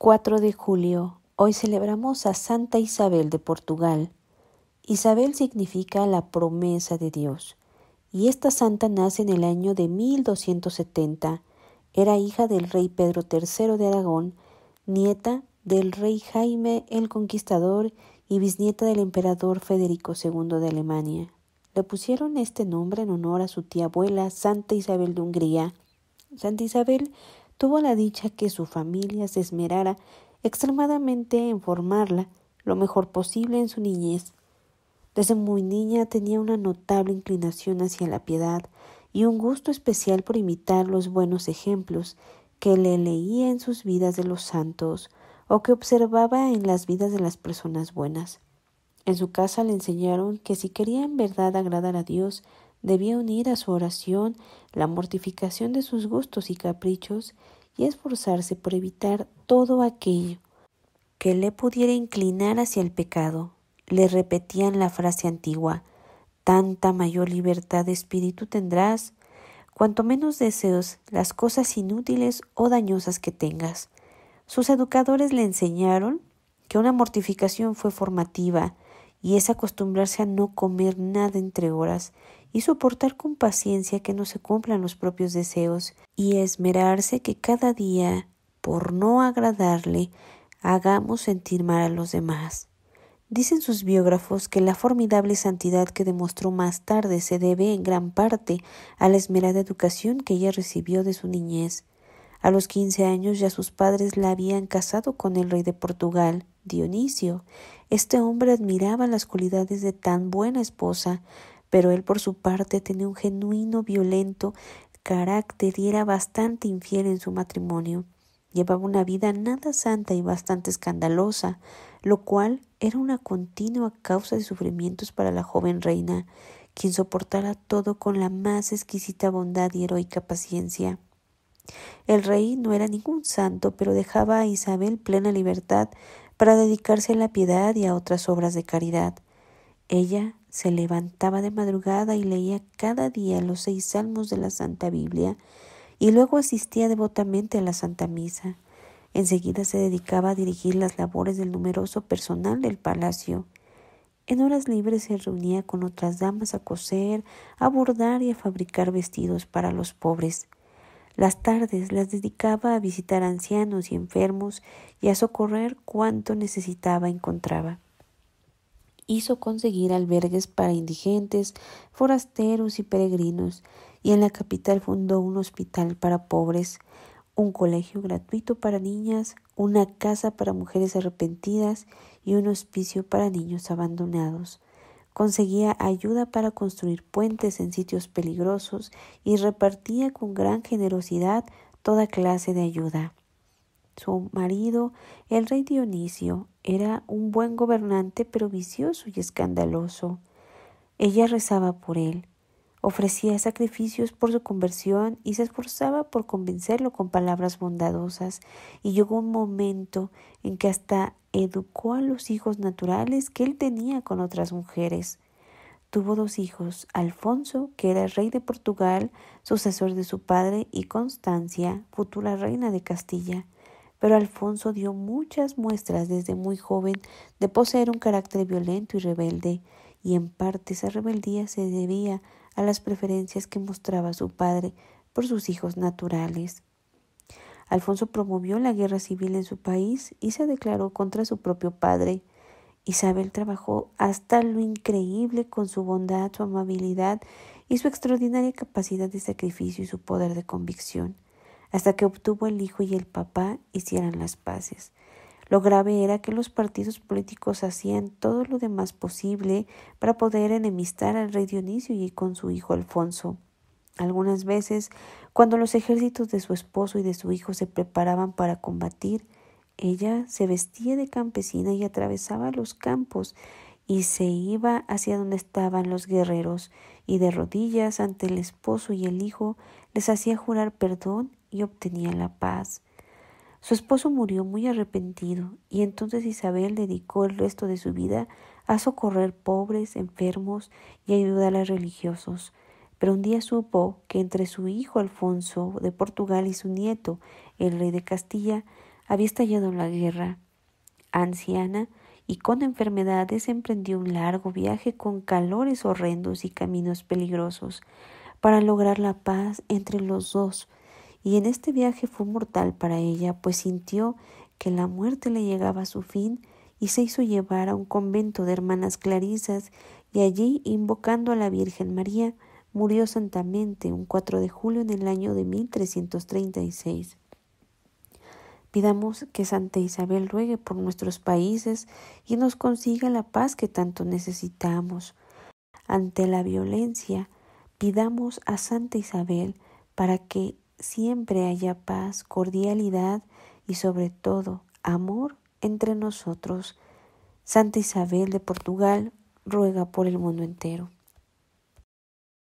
4 de julio. Hoy celebramos a Santa Isabel de Portugal. Isabel significa la promesa de Dios, y esta santa nace en el año de 1270. Era hija del rey Pedro III de Aragón, nieta del rey Jaime el Conquistador y bisnieta del emperador Federico II de Alemania. Le pusieron este nombre en honor a su tía abuela, Santa Isabel de Hungría. Santa Isabel tuvo la dicha que su familia se esmerara extremadamente en formarla lo mejor posible en su niñez. Desde muy niña tenía una notable inclinación hacia la piedad y un gusto especial por imitar los buenos ejemplos que le leía en sus vidas de los santos o que observaba en las vidas de las personas buenas. En su casa le enseñaron que si quería en verdad agradar a Dios, debía unir a su oración la mortificación de sus gustos y caprichos y esforzarse por evitar todo aquello que le pudiera inclinar hacia el pecado. Le repetían la frase antigua: tanta mayor libertad de espíritu tendrás, cuanto menos deseos las cosas inútiles o dañosas que tengas. Sus educadores le enseñaron que una mortificación fue formativa, y es acostumbrarse a no comer nada entre horas y soportar con paciencia que no se cumplan los propios deseos y esmerarse que cada día, por no agradarle, hagamos sentir mal a los demás. Dicen sus biógrafos que la formidable santidad que demostró más tarde se debe en gran parte a la esmerada educación que ella recibió de su niñez. A los 15 años ya sus padres la habían casado con el rey de Portugal, Dionisio. Este hombre admiraba las cualidades de tan buena esposa, pero él por su parte tenía un genuino violento carácter y era bastante infiel en su matrimonio. Llevaba una vida nada santa y bastante escandalosa, lo cual era una continua causa de sufrimientos para la joven reina, quien soportara todo con la más exquisita bondad y heroica paciencia. El rey no era ningún santo, pero dejaba a Isabel plena libertad para dedicarse a la piedad y a otras obras de caridad. Ella se levantaba de madrugada y leía cada día los 6 salmos de la Santa Biblia y luego asistía devotamente a la Santa Misa. Enseguida se dedicaba a dirigir las labores del numeroso personal del palacio. En horas libres se reunía con otras damas a coser, a bordar y a fabricar vestidos para los pobres. Las tardes las dedicaba a visitar ancianos y enfermos y a socorrer cuanto necesitaba encontraba. Hizo conseguir albergues para indigentes, forasteros y peregrinos, y en la capital fundó un hospital para pobres, un colegio gratuito para niñas, una casa para mujeres arrepentidas y un hospicio para niños abandonados. Conseguía ayuda para construir puentes en sitios peligrosos y repartía con gran generosidad toda clase de ayuda. Su marido, el rey Dionisio, era un buen gobernante, pero vicioso y escandaloso. Ella rezaba por él, ofrecía sacrificios por su conversión y se esforzaba por convencerlo con palabras bondadosas, y llegó un momento en que hasta educó a los hijos naturales que él tenía con otras mujeres. Tuvo 2 hijos, Alfonso, que era rey de Portugal, sucesor de su padre, y Constancia, futura reina de Castilla. Pero Alfonso dio muchas muestras desde muy joven de poseer un carácter violento y rebelde, y en parte esa rebeldía se debía a las preferencias que mostraba su padre por sus hijos naturales. Alfonso promovió la guerra civil en su país y se declaró contra su propio padre. Isabel trabajó hasta lo increíble con su bondad, su amabilidad y su extraordinaria capacidad de sacrificio y su poder de convicción, hasta que obtuvo el hijo y el papá hicieran las paces. Lo grave era que los partidos políticos hacían todo lo demás posible para poder enemistar al rey Dionisio y con su hijo Alfonso. Algunas veces, cuando los ejércitos de su esposo y de su hijo se preparaban para combatir, ella se vestía de campesina y atravesaba los campos y se iba hacia donde estaban los guerreros, y de rodillas ante el esposo y el hijo les hacía jurar perdón y obtenía la paz. Su esposo murió muy arrepentido, y entonces Isabel dedicó el resto de su vida a socorrer pobres, enfermos y ayudar a religiosos. Pero un día supo que entre su hijo Alfonso de Portugal y su nieto, el rey de Castilla, Había estallado la guerra. Anciana y con enfermedades, emprendió un largo viaje con calores horrendos y caminos peligrosos para lograr la paz entre los dos. Y en este viaje fue mortal para ella, pues sintió que la muerte le llegaba a su fin y se hizo llevar a un convento de hermanas clarisas, y allí, invocando a la Virgen María, murió santamente un 4 de julio en el año de 1336. Pidamos que Santa Isabel ruegue por nuestros países y nos consiga la paz que tanto necesitamos. Ante la violencia, pidamos a Santa Isabel para que siempre haya paz, cordialidad y sobre todo amor entre nosotros. Santa Isabel de Portugal ruega por el mundo entero.